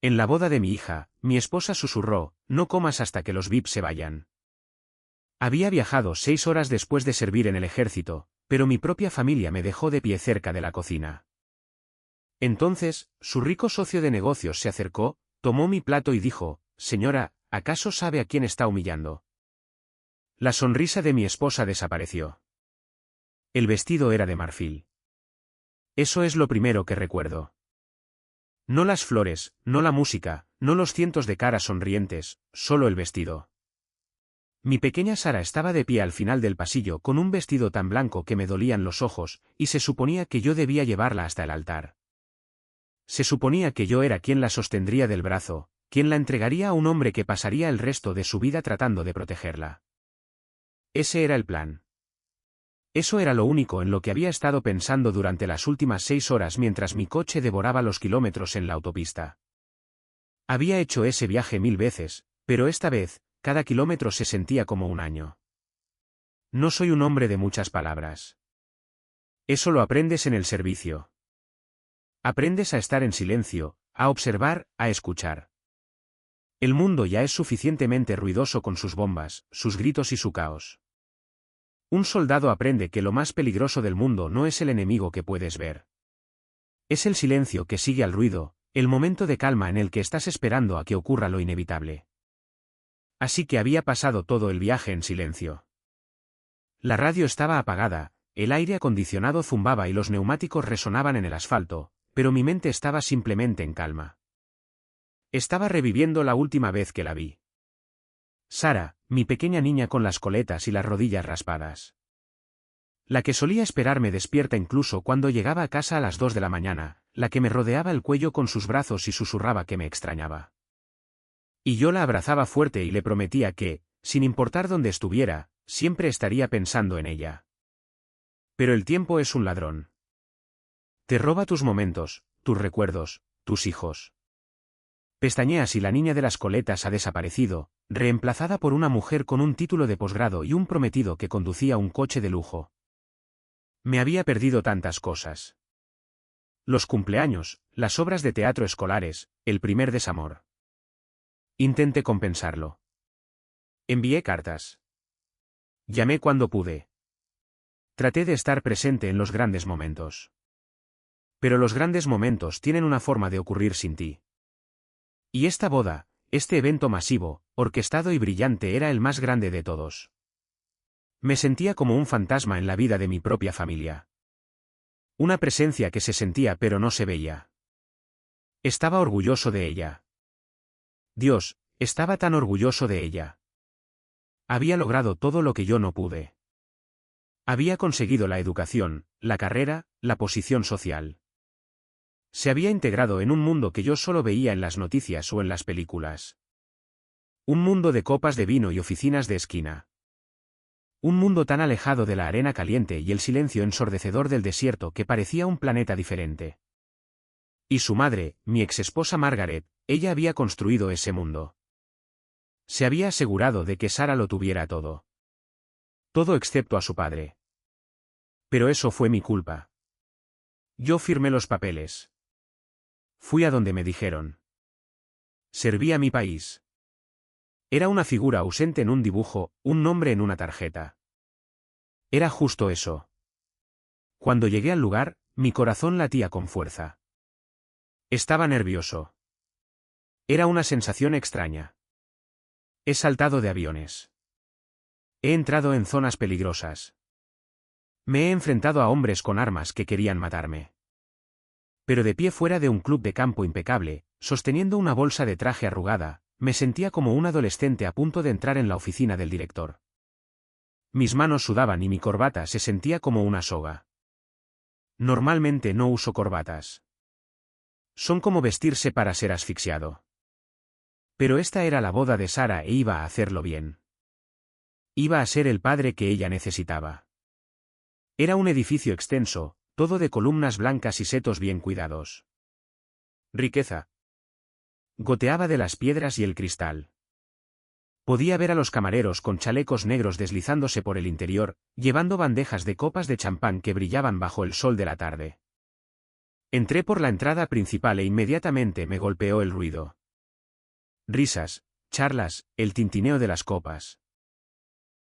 En la boda de mi hija, mi esposa susurró, no comas hasta que los VIP se vayan. Había viajado 6 horas después de servir en el ejército, pero mi propia familia me dejó de pie cerca de la cocina. Entonces, su rico socio de negocios se acercó, tomó mi plato y dijo, señora, ¿acaso sabe a quién está humillando? La sonrisa de mi esposa desapareció. El vestido era de marfil. Eso es lo primero que recuerdo. No las flores, no la música, no los cientos de caras sonrientes, solo el vestido. Mi pequeña Sara estaba de pie al final del pasillo con un vestido tan blanco que me dolían los ojos, y se suponía que yo debía llevarla hasta el altar. Se suponía que yo era quien la sostendría del brazo, quien la entregaría a un hombre que pasaría el resto de su vida tratando de protegerla. Ese era el plan. Eso era lo único en lo que había estado pensando durante las últimas 6 horas mientras mi coche devoraba los kilómetros en la autopista. Había hecho ese viaje 1000 veces, pero esta vez, cada kilómetro se sentía como un año. No soy un hombre de muchas palabras. Eso lo aprendes en el servicio. Aprendes a estar en silencio, a observar, a escuchar. El mundo ya es suficientemente ruidoso con sus bombas, sus gritos y su caos. Un soldado aprende que lo más peligroso del mundo no es el enemigo que puedes ver. Es el silencio que sigue al ruido, el momento de calma en el que estás esperando a que ocurra lo inevitable. Así que había pasado todo el viaje en silencio. La radio estaba apagada, el aire acondicionado zumbaba y los neumáticos resonaban en el asfalto, pero mi mente estaba simplemente en calma. Estaba reviviendo la última vez que la vi. Sara, mi pequeña niña con las coletas y las rodillas raspadas. La que solía esperarme despierta incluso cuando llegaba a casa a las 2 de la mañana, la que me rodeaba el cuello con sus brazos y susurraba que me extrañaba. Y yo la abrazaba fuerte y le prometía que, sin importar dónde estuviera, siempre estaría pensando en ella. Pero el tiempo es un ladrón. Te roba tus momentos, tus recuerdos, tus hijos. Pestañeas y la niña de las coletas ha desaparecido, reemplazada por una mujer con un título de posgrado y un prometido que conducía un coche de lujo. Me había perdido tantas cosas. Los cumpleaños, las obras de teatro escolares, el primer desamor. Intenté compensarlo. Envié cartas. Llamé cuando pude. Traté de estar presente en los grandes momentos. Pero los grandes momentos tienen una forma de ocurrir sin ti. Y esta boda, este evento masivo, orquestado y brillante era el más grande de todos. Me sentía como un fantasma en la vida de mi propia familia. Una presencia que se sentía pero no se veía. Estaba orgulloso de ella. Dios, estaba tan orgulloso de ella. Había logrado todo lo que yo no pude. Había conseguido la educación, la carrera, la posición social. Se había integrado en un mundo que yo solo veía en las noticias o en las películas. Un mundo de copas de vino y oficinas de esquina. Un mundo tan alejado de la arena caliente y el silencio ensordecedor del desierto que parecía un planeta diferente. Y su madre, mi exesposa Margaret, ella había construido ese mundo. Se había asegurado de que Sara lo tuviera todo. Todo excepto a su padre. Pero eso fue mi culpa. Yo firmé los papeles. Fui a donde me dijeron. Serví a mi país. Era una figura ausente en un dibujo, un nombre en una tarjeta. Era justo eso. Cuando llegué al lugar, mi corazón latía con fuerza. Estaba nervioso. Era una sensación extraña. He saltado de aviones. He entrado en zonas peligrosas. Me he enfrentado a hombres con armas que querían matarme. Pero de pie fuera de un club de campo impecable, sosteniendo una bolsa de traje arrugada, me sentía como un adolescente a punto de entrar en la oficina del director. Mis manos sudaban y mi corbata se sentía como una soga. Normalmente no uso corbatas. Son como vestirse para ser asfixiado. Pero esta era la boda de Sara e iba a hacerlo bien. Iba a ser el padre que ella necesitaba. Era un edificio extenso, todo de columnas blancas y setos bien cuidados. Riqueza. Goteaba de las piedras y el cristal. Podía ver a los camareros con chalecos negros deslizándose por el interior, llevando bandejas de copas de champán que brillaban bajo el sol de la tarde. Entré por la entrada principal e inmediatamente me golpeó el ruido. Risas, charlas, el tintineo de las copas.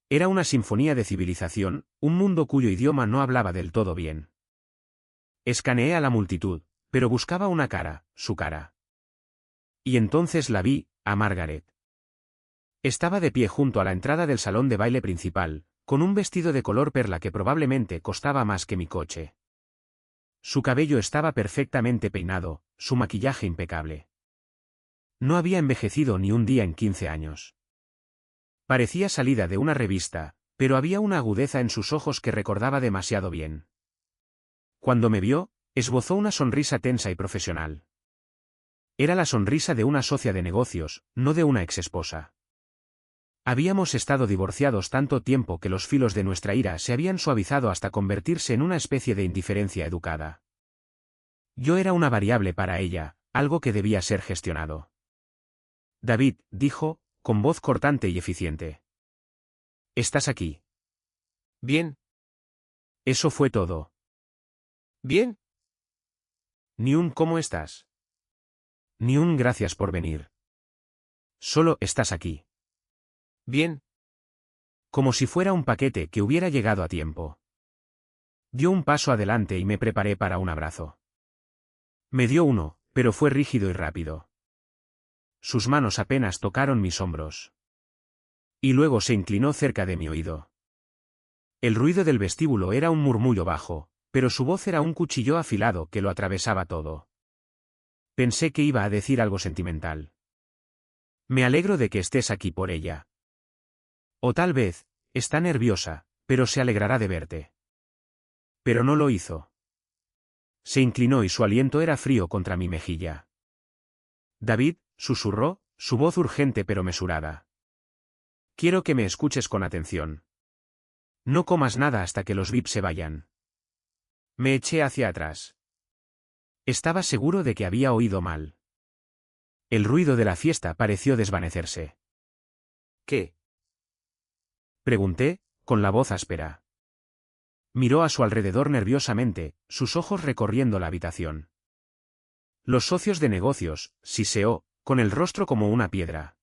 Era una sinfonía de civilización, un mundo cuyo idioma no hablaba del todo bien. Escaneé a la multitud, pero buscaba una cara, su cara. Y entonces la vi, a Margaret. Estaba de pie junto a la entrada del salón de baile principal, con un vestido de color perla que probablemente costaba más que mi coche. Su cabello estaba perfectamente peinado, su maquillaje impecable. No había envejecido ni un día en 15 años. Parecía salida de una revista, pero había una agudeza en sus ojos que recordaba demasiado bien. Cuando me vio, esbozó una sonrisa tensa y profesional. Era la sonrisa de una socia de negocios, no de una exesposa. Habíamos estado divorciados tanto tiempo que los filos de nuestra ira se habían suavizado hasta convertirse en una especie de indiferencia educada. Yo era una variable para ella, algo que debía ser gestionado. David, dijo, con voz cortante y eficiente. ¿Estás aquí? Bien. Eso fue todo. Bien. Ni un ¿cómo estás? Ni un gracias por venir. Solo estás aquí. Bien. Como si fuera un paquete que hubiera llegado a tiempo. Dio un paso adelante y me preparé para un abrazo. Me dio uno, pero fue rígido y rápido. Sus manos apenas tocaron mis hombros. Y luego se inclinó cerca de mi oído. El ruido del vestíbulo era un murmullo bajo, pero su voz era un cuchillo afilado que lo atravesaba todo. Pensé que iba a decir algo sentimental. Me alegro de que estés aquí por ella. O tal vez, está nerviosa, pero se alegrará de verte. Pero no lo hizo. Se inclinó y su aliento era frío contra mi mejilla. David, susurró, su voz urgente pero mesurada. Quiero que me escuches con atención. No comas nada hasta que los VIP se vayan. Me eché hacia atrás. Estaba seguro de que había oído mal. El ruido de la fiesta pareció desvanecerse. ¿Qué? Pregunté, con la voz áspera. Miró a su alrededor nerviosamente, sus ojos recorriendo la habitación. Los socios de negocios, siseó, con el rostro como una piedra.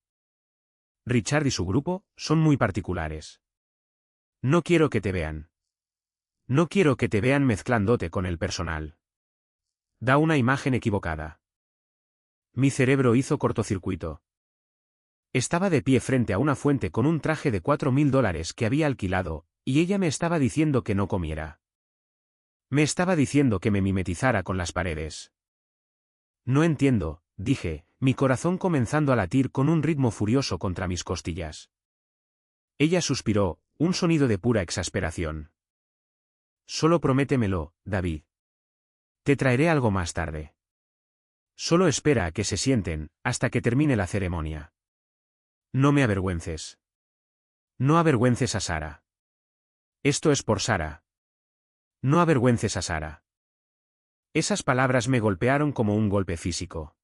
Richard y su grupo, son muy particulares. No quiero que te vean. No quiero que te vean mezclándote con el personal. Da una imagen equivocada. Mi cerebro hizo cortocircuito. Estaba de pie frente a una fuente con un traje de $4.000 que había alquilado, y ella me estaba diciendo que no comiera. Me estaba diciendo que me mimetizara con las paredes. No entiendo, dije, mi corazón comenzando a latir con un ritmo furioso contra mis costillas. Ella suspiró, un sonido de pura exasperación. Solo prométemelo, David. Te traeré algo más tarde. Solo espera a que se sienten, hasta que termine la ceremonia. No me avergüences. No avergüences a Sara. Esto es por Sara. No avergüences a Sara. Esas palabras me golpearon como un golpe físico.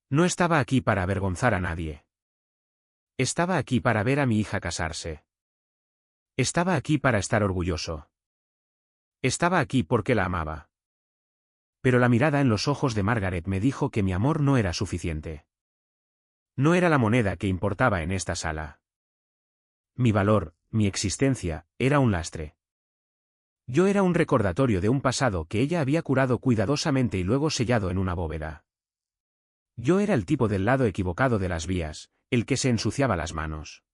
No estaba aquí para avergonzar a nadie. Estaba aquí para ver a mi hija casarse. Estaba aquí para estar orgulloso. Estaba aquí porque la amaba. Pero la mirada en los ojos de Margaret me dijo que mi amor no era suficiente. No era la moneda que importaba en esta sala. Mi valor, mi existencia, era un lastre. Yo era un recordatorio de un pasado que ella había curado cuidadosamente y luego sellado en una bóveda. Yo era el tipo del lado equivocado de las vías, el que se ensuciaba las manos.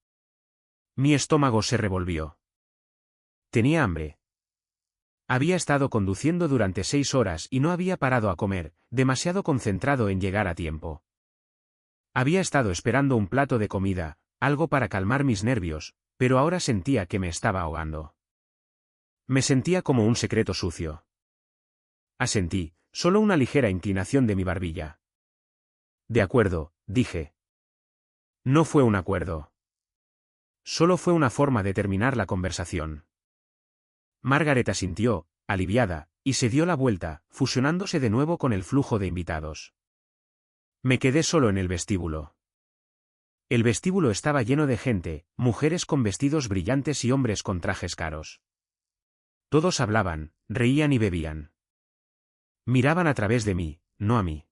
Mi estómago se revolvió. Tenía hambre. Había estado conduciendo durante 6 horas y no había parado a comer, demasiado concentrado en llegar a tiempo. Había estado esperando un plato de comida, algo para calmar mis nervios, pero ahora sentía que me estaba ahogando. Me sentía como un secreto sucio. Asentí, solo una ligera inclinación de mi barbilla. De acuerdo, dije. No fue un acuerdo. Solo fue una forma de terminar la conversación. Margaret asintió, aliviada, y se dio la vuelta, fusionándose de nuevo con el flujo de invitados. Me quedé solo en el vestíbulo. El vestíbulo estaba lleno de gente, mujeres con vestidos brillantes y hombres con trajes caros. Todos hablaban, reían y bebían. Miraban a través de mí, no a mí.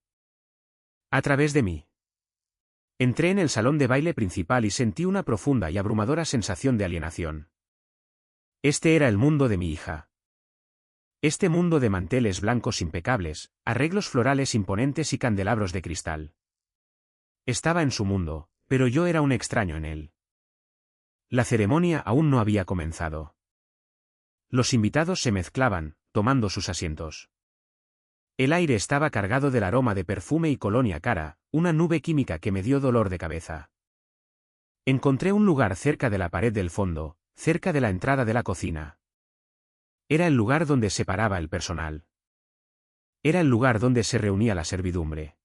A través de mí. Entré en el salón de baile principal y sentí una profunda y abrumadora sensación de alienación. Este era el mundo de mi hija. Este mundo de manteles blancos impecables, arreglos florales imponentes y candelabros de cristal. Estaba en su mundo, pero yo era un extraño en él. La ceremonia aún no había comenzado. Los invitados se mezclaban, tomando sus asientos. El aire estaba cargado del aroma de perfume y colonia cara, una nube química que me dio dolor de cabeza. Encontré un lugar cerca de la pared del fondo, cerca de la entrada de la cocina. Era el lugar donde se paraba el personal. Era el lugar donde se reunía la servidumbre.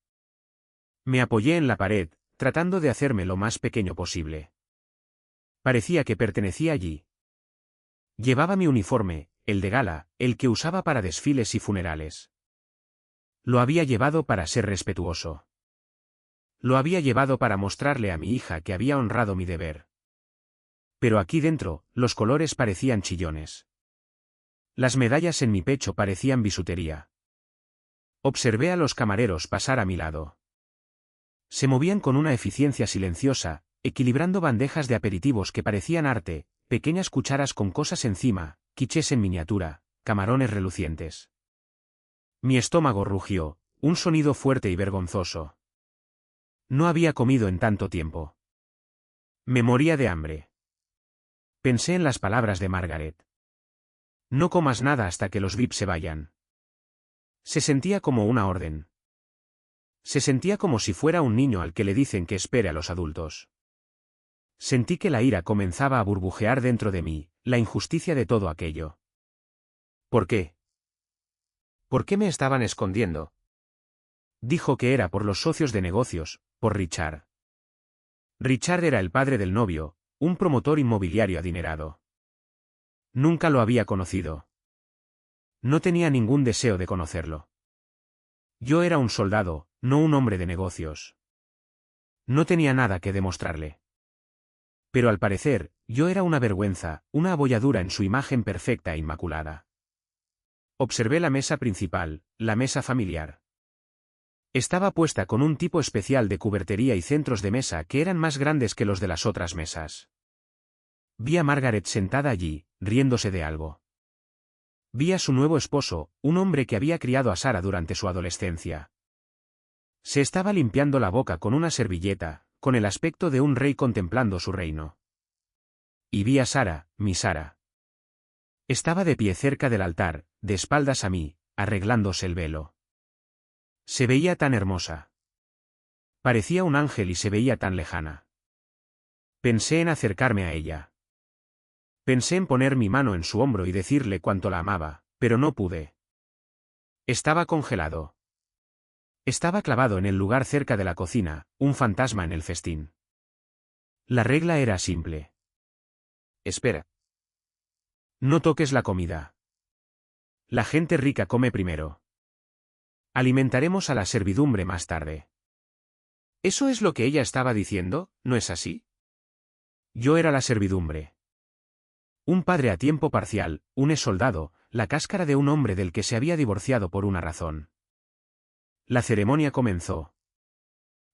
Me apoyé en la pared, tratando de hacerme lo más pequeño posible. Parecía que pertenecía allí. Llevaba mi uniforme, el de gala, el que usaba para desfiles y funerales. Lo había llevado para ser respetuoso. Lo había llevado para mostrarle a mi hija que había honrado mi deber. Pero aquí dentro, los colores parecían chillones. Las medallas en mi pecho parecían bisutería. Observé a los camareros pasar a mi lado. Se movían con una eficiencia silenciosa, equilibrando bandejas de aperitivos que parecían arte, pequeñas cucharas con cosas encima, quiches en miniatura, camarones relucientes. Mi estómago rugió, un sonido fuerte y vergonzoso. No había comido en tanto tiempo. Me moría de hambre. Pensé en las palabras de Margaret. No comas nada hasta que los VIP se vayan. Se sentía como una orden. Se sentía como si fuera un niño al que le dicen que espere a los adultos. Sentí que la ira comenzaba a burbujear dentro de mí, la injusticia de todo aquello. ¿Por qué? ¿Por qué me estaban escondiendo? Dijo que era por los socios de negocios, por Richard. Richard era el padre del novio, un promotor inmobiliario adinerado. Nunca lo había conocido. No tenía ningún deseo de conocerlo. Yo era un soldado, no un hombre de negocios. No tenía nada que demostrarle. Pero al parecer, yo era una vergüenza, una abolladura en su imagen perfecta e inmaculada. Observé la mesa principal, la mesa familiar. Estaba puesta con un tipo especial de cubertería y centros de mesa que eran más grandes que los de las otras mesas. Vi a Margaret sentada allí, riéndose de algo. Vi a su nuevo esposo, un hombre que había criado a Sara durante su adolescencia. Se estaba limpiando la boca con una servilleta, con el aspecto de un rey contemplando su reino. Y vi a Sara, mi Sara. Estaba de pie cerca del altar, de espaldas a mí, arreglándose el velo. Se veía tan hermosa. Parecía un ángel y se veía tan lejana. Pensé en acercarme a ella. Pensé en poner mi mano en su hombro y decirle cuánto la amaba, pero no pude. Estaba congelado. Estaba clavado en el lugar cerca de la cocina, un fantasma en el festín. La regla era simple. Espera. No toques la comida. La gente rica come primero. Alimentaremos a la servidumbre más tarde. ¿Eso es lo que ella estaba diciendo, no es así? Yo era la servidumbre. Un padre a tiempo parcial, un exsoldado, la cáscara de un hombre del que se había divorciado por una razón. La ceremonia comenzó.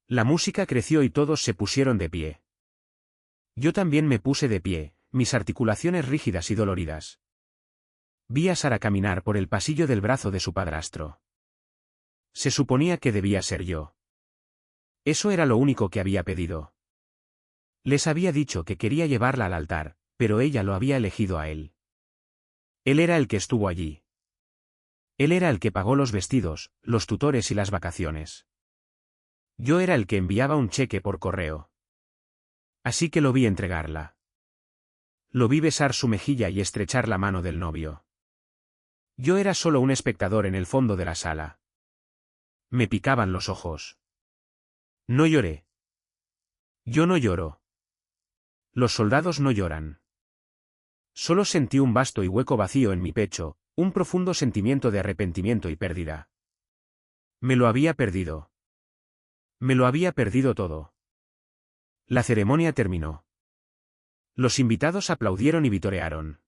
La música creció y todos se pusieron de pie. Yo también me puse de pie, mis articulaciones rígidas y doloridas. Vi a Sara caminar por el pasillo del brazo de su padrastro. Se suponía que debía ser yo. Eso era lo único que había pedido. Les había dicho que quería llevarla al altar, pero ella lo había elegido a él. Él era el que estuvo allí. Él era el que pagó los vestidos, los tutores y las vacaciones. Yo era el que enviaba un cheque por correo. Así que lo vi entregarla. Lo vi besar su mejilla y estrechar la mano del novio. Yo era solo un espectador en el fondo de la sala. Me picaban los ojos. No lloré. Yo no lloro. Los soldados no lloran. Solo sentí un vasto y hueco vacío en mi pecho, un profundo sentimiento de arrepentimiento y pérdida. Me lo había perdido. Me lo había perdido todo. La ceremonia terminó. Los invitados aplaudieron y vitorearon.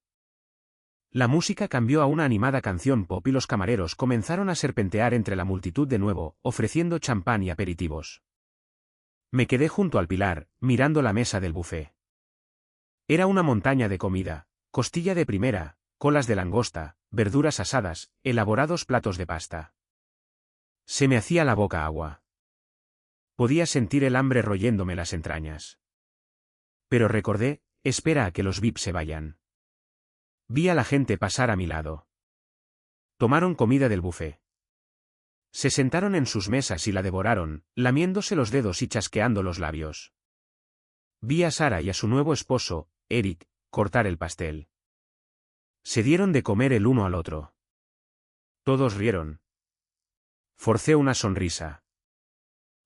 La música cambió a una animada canción pop y los camareros comenzaron a serpentear entre la multitud de nuevo, ofreciendo champán y aperitivos. Me quedé junto al pilar, mirando la mesa del buffet. Era una montaña de comida, costilla de primera, colas de langosta, verduras asadas, elaborados platos de pasta. Se me hacía la boca agua. Podía sentir el hambre royéndome las entrañas. Pero recordé, espera a que los VIP se vayan. Vi a la gente pasar a mi lado. Tomaron comida del buffet. Se sentaron en sus mesas y la devoraron, lamiéndose los dedos y chasqueando los labios. Vi a Sara y a su nuevo esposo, Eric, cortar el pastel. Se dieron de comer el uno al otro. Todos rieron. Forcé una sonrisa.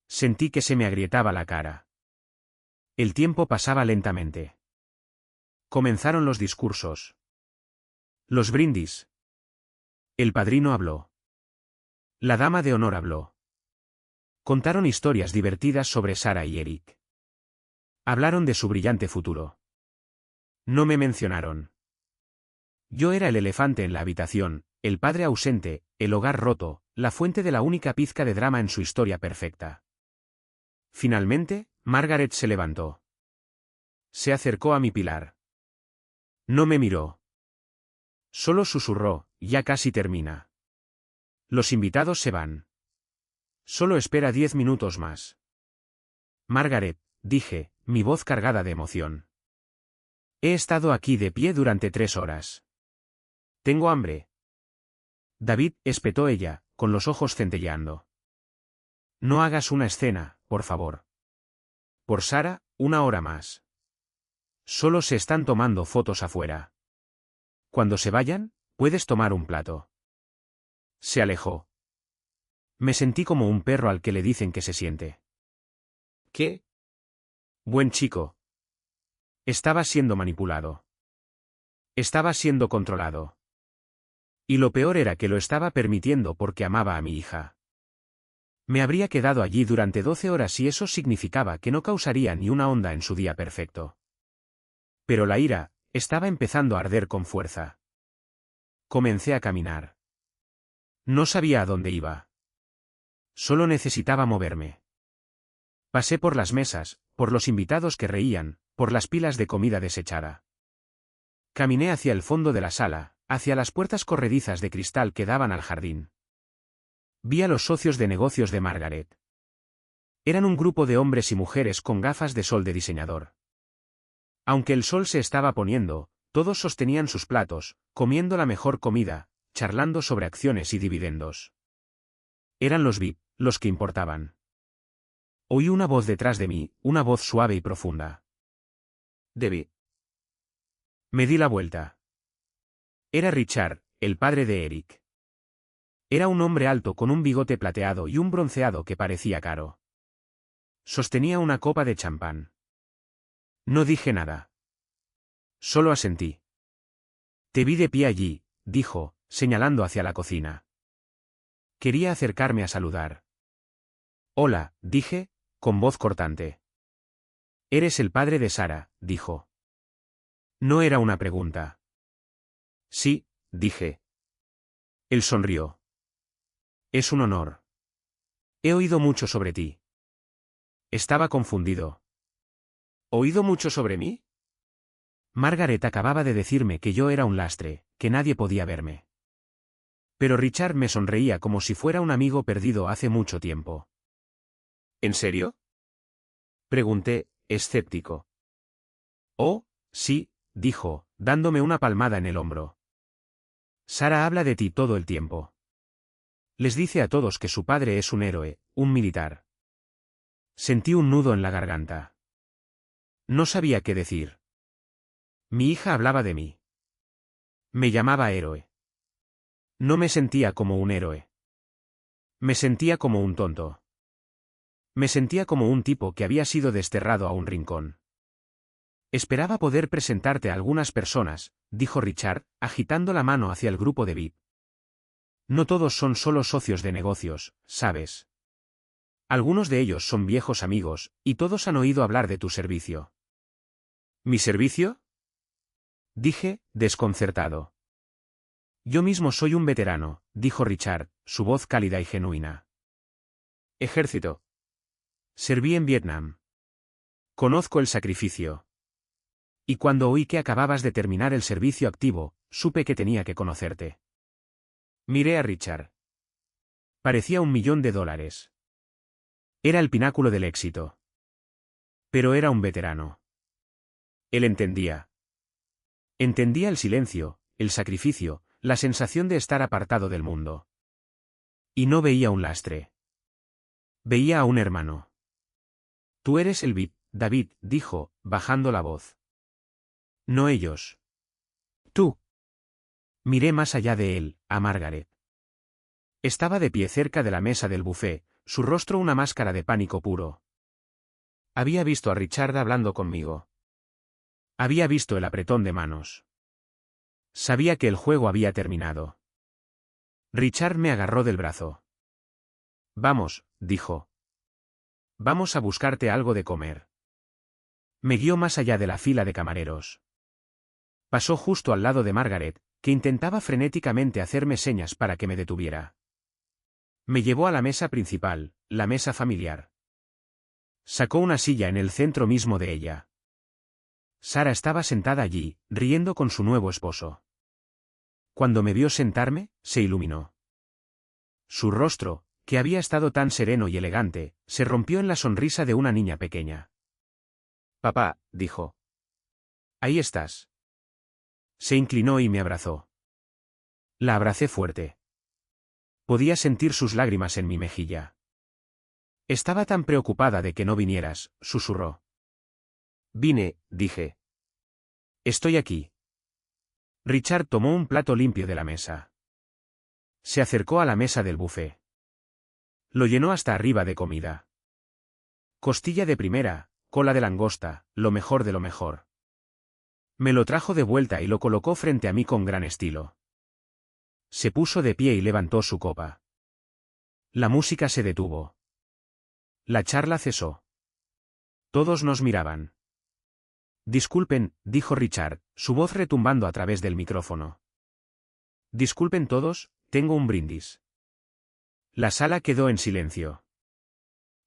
Sentí que se me agrietaba la cara. El tiempo pasaba lentamente. Comenzaron los discursos. Los brindis. El padrino habló. La dama de honor habló. Contaron historias divertidas sobre Sara y Eric. Hablaron de su brillante futuro. No me mencionaron. Yo era el elefante en la habitación, el padre ausente, el hogar roto, la fuente de la única pizca de drama en su historia perfecta. Finalmente, Margaret se levantó. Se acercó a mi pilar. No me miró. Solo susurró, ya casi termina. Los invitados se van. Solo espera 10 minutos más. Margaret, dije, mi voz cargada de emoción. He estado aquí de pie durante 3 horas. Tengo hambre. David, espetó ella, con los ojos centelleando. No hagas una escena, por favor. Por Sara, 1 hora más. Solo se están tomando fotos afuera. Cuando se vayan, puedes tomar un plato. Se alejó. Me sentí como un perro al que le dicen que se siente. ¿Qué? Buen chico. Estaba siendo manipulado. Estaba siendo controlado. Y lo peor era que lo estaba permitiendo porque amaba a mi hija. Me habría quedado allí durante 12 horas y eso significaba que no causaría ni una onda en su día perfecto. Pero la ira estaba empezando a arder con fuerza. Comencé a caminar. No sabía a dónde iba. Solo necesitaba moverme. Pasé por las mesas, por los invitados que reían, por las pilas de comida desechada. Caminé hacia el fondo de la sala, hacia las puertas corredizas de cristal que daban al jardín. Vi a los socios de negocios de Margaret. Eran un grupo de hombres y mujeres con gafas de sol de diseñador. Aunque el sol se estaba poniendo, todos sostenían sus platos, comiendo la mejor comida, charlando sobre acciones y dividendos. Eran los VIP, los que importaban. Oí una voz detrás de mí, una voz suave y profunda. Debbie. Me di la vuelta. Era Richard, el padre de Eric. Era un hombre alto con un bigote plateado y un bronceado que parecía caro. Sostenía una copa de champán. No dije nada. Solo asentí. Te vi de pie allí, dijo, señalando hacia la cocina. Quería acercarme a saludar. Hola, dije, con voz cortante. Eres el padre de Sara, dijo. No era una pregunta. Sí, dije. Él sonrió. Es un honor. He oído mucho sobre ti. Estaba confundido. ¿Oído mucho sobre mí? Margaret acababa de decirme que yo era un lastre, que nadie podía verme. Pero Richard me sonreía como si fuera un amigo perdido hace mucho tiempo. ¿En serio? Pregunté, escéptico. Oh, sí, dijo, dándome una palmada en el hombro. Sara habla de ti todo el tiempo. Les dice a todos que su padre es un héroe, un militar. Sentí un nudo en la garganta. No sabía qué decir. Mi hija hablaba de mí. Me llamaba héroe. No me sentía como un héroe. Me sentía como un tonto. Me sentía como un tipo que había sido desterrado a un rincón. Esperaba poder presentarte a algunas personas, dijo Richard, agitando la mano hacia el grupo de VIP. No todos son solo socios de negocios, ¿sabes? Algunos de ellos son viejos amigos, y todos han oído hablar de tu servicio. ¿Mi servicio? Dije, desconcertado. Yo mismo soy un veterano, dijo Richard, su voz cálida y genuina. Ejército. Serví en Vietnam. Conozco el sacrificio. Y cuando oí que acababas de terminar el servicio activo, supe que tenía que conocerte. Miré a Richard. Parecía $1.000.000. Era el pináculo del éxito. Pero era un veterano. Él entendía. Entendía el silencio, el sacrificio, la sensación de estar apartado del mundo. Y no veía un lastre. Veía a un hermano. Tú eres el VIP, David, dijo, bajando la voz. No ellos. Tú. Miré más allá de él, a Margaret. Estaba de pie cerca de la mesa del buffet, su rostro una máscara de pánico puro. Había visto a Richard hablando conmigo. Había visto el apretón de manos. Sabía que el juego había terminado. Richard me agarró del brazo. Vamos, dijo. Vamos a buscarte algo de comer. Me guió más allá de la fila de camareros. Pasó justo al lado de Margaret, que intentaba frenéticamente hacerme señas para que me detuviera. Me llevó a la mesa principal, la mesa familiar. Sacó una silla en el centro mismo de ella. Sara estaba sentada allí, riendo con su nuevo esposo. Cuando me vio sentarme, se iluminó. Su rostro, que había estado tan sereno y elegante, se rompió en la sonrisa de una niña pequeña. Papá, dijo. Ahí estás. Se inclinó y me abrazó. La abracé fuerte. Podía sentir sus lágrimas en mi mejilla. Estaba tan preocupada de que no vinieras, susurró. Vine, dije. Estoy aquí. Richard tomó un plato limpio de la mesa. Se acercó a la mesa del buffet. Lo llenó hasta arriba de comida. Costilla de primera, cola de langosta, lo mejor de lo mejor. Me lo trajo de vuelta y lo colocó frente a mí con gran estilo. Se puso de pie y levantó su copa. La música se detuvo. La charla cesó. Todos nos miraban. Disculpen, dijo Richard, su voz retumbando a través del micrófono. Disculpen todos, tengo un brindis. La sala quedó en silencio.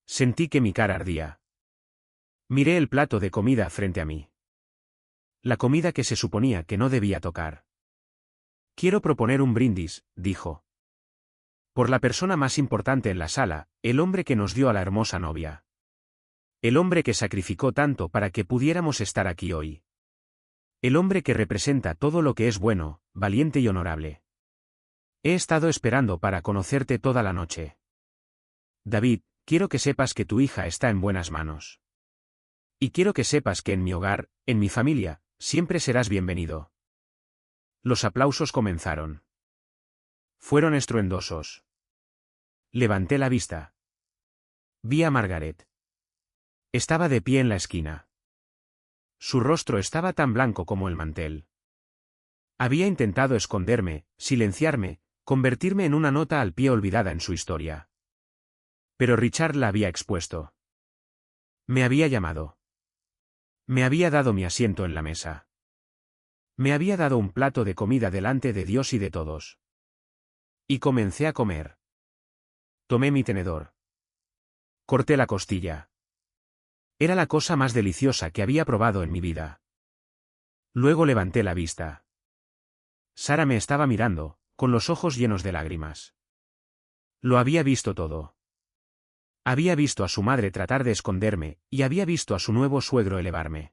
Sentí que mi cara ardía. Miré el plato de comida frente a mí. La comida que se suponía que no debía tocar. Quiero proponer un brindis, dijo. Por la persona más importante en la sala, el hombre que nos dio a la hermosa novia. El hombre que sacrificó tanto para que pudiéramos estar aquí hoy. El hombre que representa todo lo que es bueno, valiente y honorable. He estado esperando para conocerte toda la noche. David, quiero que sepas que tu hija está en buenas manos. Y quiero que sepas que en mi hogar, en mi familia, siempre serás bienvenido. Los aplausos comenzaron. Fueron estruendosos. Levanté la vista. Vi a Margaret. Estaba de pie en la esquina. Su rostro estaba tan blanco como el mantel. Había intentado esconderme, silenciarme, convertirme en una nota al pie olvidada en su historia. Pero Richard la había expuesto. Me había llamado. Me había dado mi asiento en la mesa. Me había dado un plato de comida delante de Dios y de todos. Y comencé a comer. Tomé mi tenedor. Corté la costilla. Era la cosa más deliciosa que había probado en mi vida. Luego levanté la vista. Sara me estaba mirando, con los ojos llenos de lágrimas. Lo había visto todo. Había visto a su madre tratar de esconderme, y había visto a su nuevo suegro elevarme.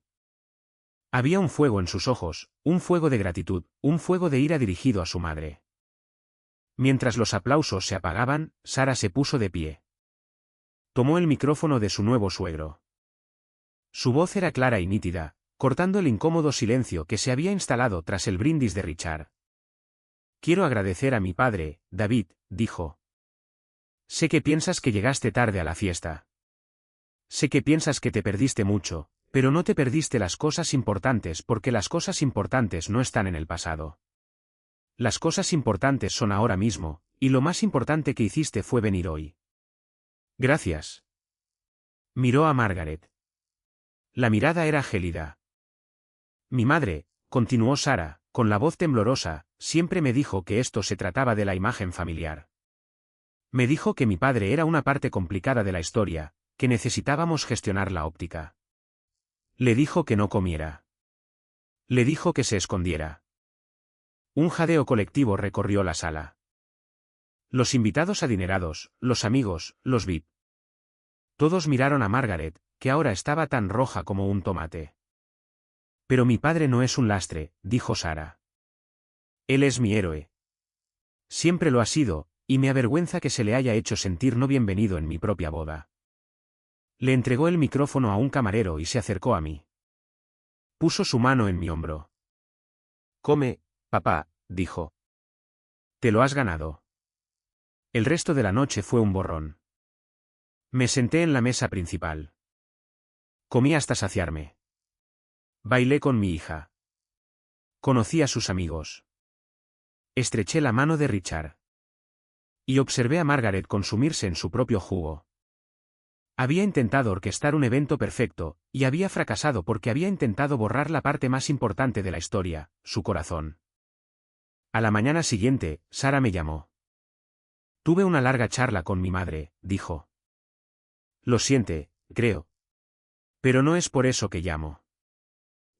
Había un fuego en sus ojos, un fuego de gratitud, un fuego de ira dirigido a su madre. Mientras los aplausos se apagaban, Sara se puso de pie. Tomó el micrófono de su nuevo suegro. Su voz era clara y nítida, cortando el incómodo silencio que se había instalado tras el brindis de Richard. Quiero agradecer a mi padre, David, dijo. Sé que piensas que llegaste tarde a la fiesta. Sé que piensas que te perdiste mucho, pero no te perdiste las cosas importantes porque las cosas importantes no están en el pasado. Las cosas importantes son ahora mismo, y lo más importante que hiciste fue venir hoy. Gracias. Miró a Margaret. La mirada era gélida. Mi madre, continuó Sara, con la voz temblorosa, siempre me dijo que esto se trataba de la imagen familiar. Me dijo que mi padre era una parte complicada de la historia, que necesitábamos gestionar la óptica. Le dijo que no comiera. Le dijo que se escondiera. Un jadeo colectivo recorrió la sala. Los invitados adinerados, los amigos, los VIP. Todos miraron a Margaret, que ahora estaba tan roja como un tomate. Pero mi padre no es un lastre, dijo Sara. Él es mi héroe. Siempre lo ha sido, y me avergüenza que se le haya hecho sentir no bienvenido en mi propia boda. Le entregó el micrófono a un camarero y se acercó a mí. Puso su mano en mi hombro. Come, papá, dijo. Te lo has ganado. El resto de la noche fue un borrón. Me senté en la mesa principal. Comí hasta saciarme. Bailé con mi hija. Conocí a sus amigos. Estreché la mano de Richard. Y observé a Margaret consumirse en su propio jugo. Había intentado orquestar un evento perfecto, y había fracasado porque había intentado borrar la parte más importante de la historia, su corazón. A la mañana siguiente, Sara me llamó. Tuve una larga charla con mi madre, dijo. Lo siente, creo. Pero no es por eso que llamo.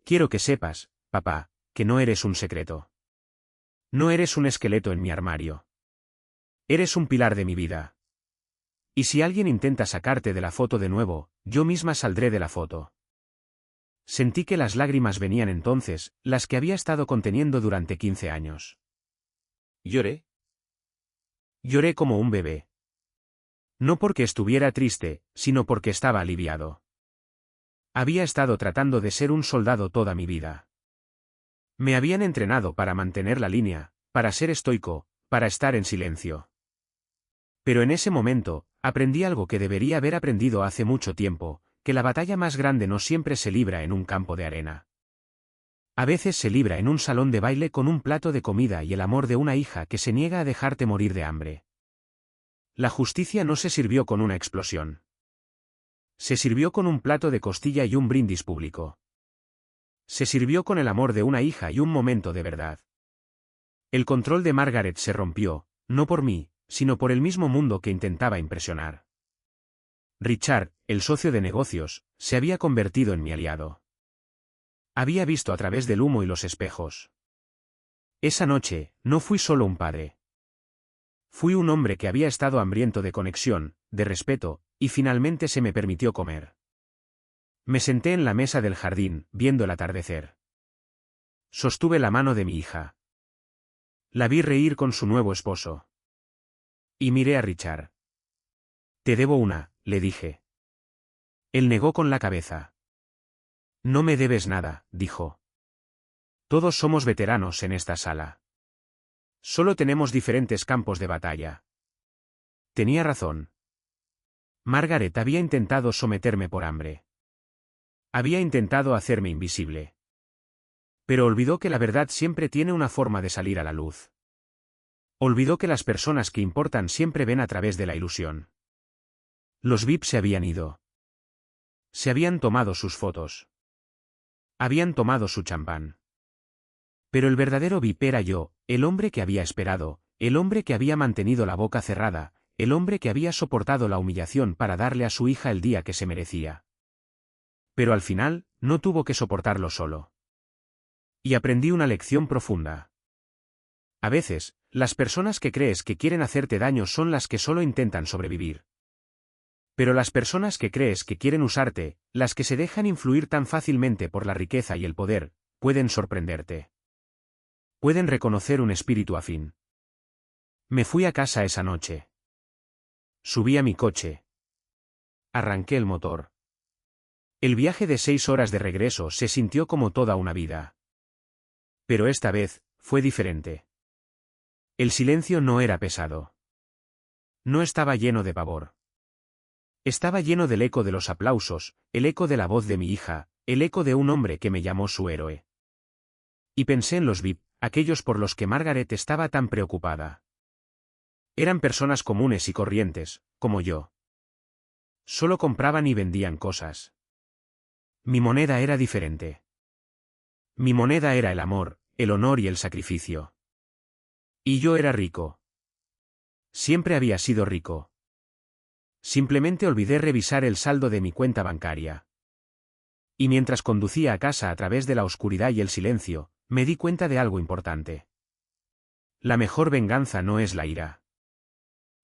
Quiero que sepas, papá, que no eres un secreto. No eres un esqueleto en mi armario. Eres un pilar de mi vida. Y si alguien intenta sacarte de la foto de nuevo, yo misma saldré de la foto. Sentí que las lágrimas venían entonces, las que había estado conteniendo durante 15 años. ¿Lloré? Lloré como un bebé. No porque estuviera triste, sino porque estaba aliviado. Había estado tratando de ser un soldado toda mi vida. Me habían entrenado para mantener la línea, para ser estoico, para estar en silencio. Pero en ese momento, aprendí algo que debería haber aprendido hace mucho tiempo, que la batalla más grande no siempre se libra en un campo de arena. A veces se libra en un salón de baile con un plato de comida y el amor de una hija que se niega a dejarte morir de hambre. La justicia no se sirvió con una explosión. Se sirvió con un plato de costilla y un brindis público. Se sirvió con el amor de una hija y un momento de verdad. El control de Margaret se rompió, no por mí, sino por el mismo mundo que intentaba impresionar. Richard, el socio de negocios, se había convertido en mi aliado. Había visto a través del humo y los espejos. Esa noche, no fui solo un padre. Fui un hombre que había estado hambriento de conexión, de respeto, y finalmente se me permitió comer. Me senté en la mesa del jardín, viendo el atardecer. Sostuve la mano de mi hija. La vi reír con su nuevo esposo. Y miré a Richard. Te debo una, le dije. Él negó con la cabeza. No me debes nada, dijo. Todos somos veteranos en esta sala. Solo tenemos diferentes campos de batalla. Tenía razón. Margaret había intentado someterme por hambre. Había intentado hacerme invisible. Pero olvidó que la verdad siempre tiene una forma de salir a la luz. Olvidó que las personas que importan siempre ven a través de la ilusión. Los VIP se habían ido. Se habían tomado sus fotos. Habían tomado su champán. Pero el verdadero VIP era yo, el hombre que había esperado, el hombre que había mantenido la boca cerrada, el hombre que había soportado la humillación para darle a su hija el día que se merecía. Pero al final, no tuvo que soportarlo solo. Y aprendí una lección profunda. A veces, las personas que crees que quieren hacerte daño son las que solo intentan sobrevivir. Pero las personas que crees que quieren usarte, las que se dejan influir tan fácilmente por la riqueza y el poder, pueden sorprenderte. Pueden reconocer un espíritu afín. Me fui a casa esa noche. Subí a mi coche. Arranqué el motor. El viaje de 6 horas de regreso se sintió como toda una vida. Pero esta vez, fue diferente. El silencio no era pesado. No estaba lleno de pavor. Estaba lleno del eco de los aplausos, el eco de la voz de mi hija, el eco de un hombre que me llamó su héroe. Y pensé en los VIP, aquellos por los que Margaret estaba tan preocupada. Eran personas comunes y corrientes, como yo. Solo compraban y vendían cosas. Mi moneda era diferente. Mi moneda era el amor, el honor y el sacrificio. Y yo era rico. Siempre había sido rico. Simplemente olvidé revisar el saldo de mi cuenta bancaria. Y mientras conducía a casa a través de la oscuridad y el silencio, me di cuenta de algo importante. La mejor venganza no es la ira.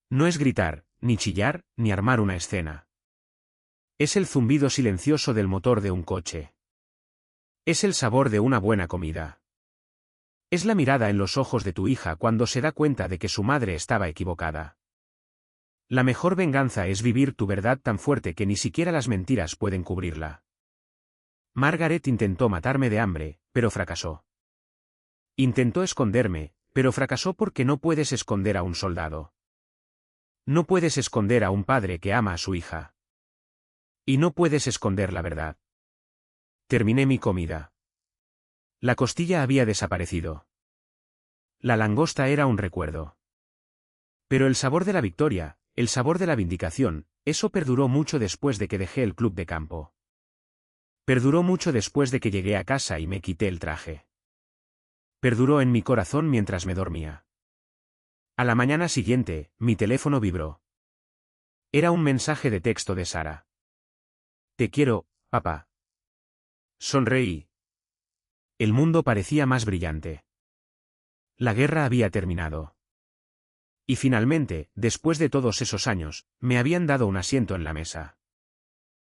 No es gritar, ni chillar, ni armar una escena. Es el zumbido silencioso del motor de un coche. Es el sabor de una buena comida. Es la mirada en los ojos de tu hija cuando se da cuenta de que su madre estaba equivocada. La mejor venganza es vivir tu verdad tan fuerte que ni siquiera las mentiras pueden cubrirla. Margaret intentó matarme de hambre, pero fracasó. Intentó esconderme, pero fracasó porque no puedes esconder a un soldado. No puedes esconder a un padre que ama a su hija. Y no puedes esconder la verdad. Terminé mi comida. La costilla había desaparecido. La langosta era un recuerdo. Pero el sabor de la victoria, el sabor de la vindicación, eso perduró mucho después de que dejé el club de campo. Perduró mucho después de que llegué a casa y me quité el traje. Perduró en mi corazón mientras me dormía. A la mañana siguiente, mi teléfono vibró. Era un mensaje de texto de Sara. Te quiero, papá. Sonreí. El mundo parecía más brillante. La guerra había terminado. Y finalmente, después de todos esos años, me habían dado un asiento en la mesa.